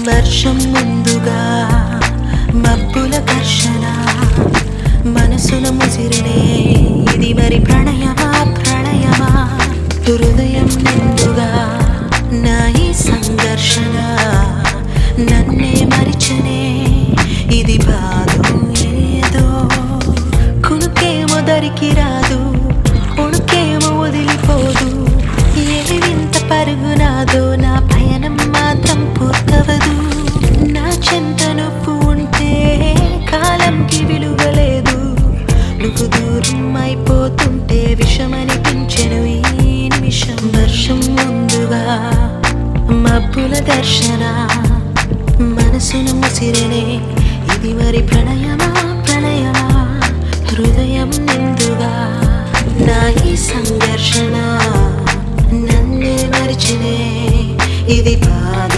వర్షం ముందుగా మబ్బుల ఘర్షణ మనసున ముసిరినే ఇది మరి ప్రణయమా ప్రణయమా హృదయం నిండుగా నా ఈ సంఘర్షణ నన్నే మరిచనే ఇది బాధో ఏదో కునుకేమో దరికి రాదు ఉణుకేమో వదిలిపోదు ఏ వింత పరుగునాదో నా పయనం మాత్రం పూర్తవదు నా చెంత నువ్వు ఉంటే కాలంకి విలువలేదు నువ్వు దూరం అయిపోతుంటే విషమనిపించెను ఈ నిమిషం వర్షం ముందుగా మబ్బుల దర్శన మనసును ముసిరనే ఇది మరి ప్రణయమా ప్రణయమా హృదయం నిండుగా నా ఈ సంఘర్షణ నన్నే మరిచినే ఇది బాధ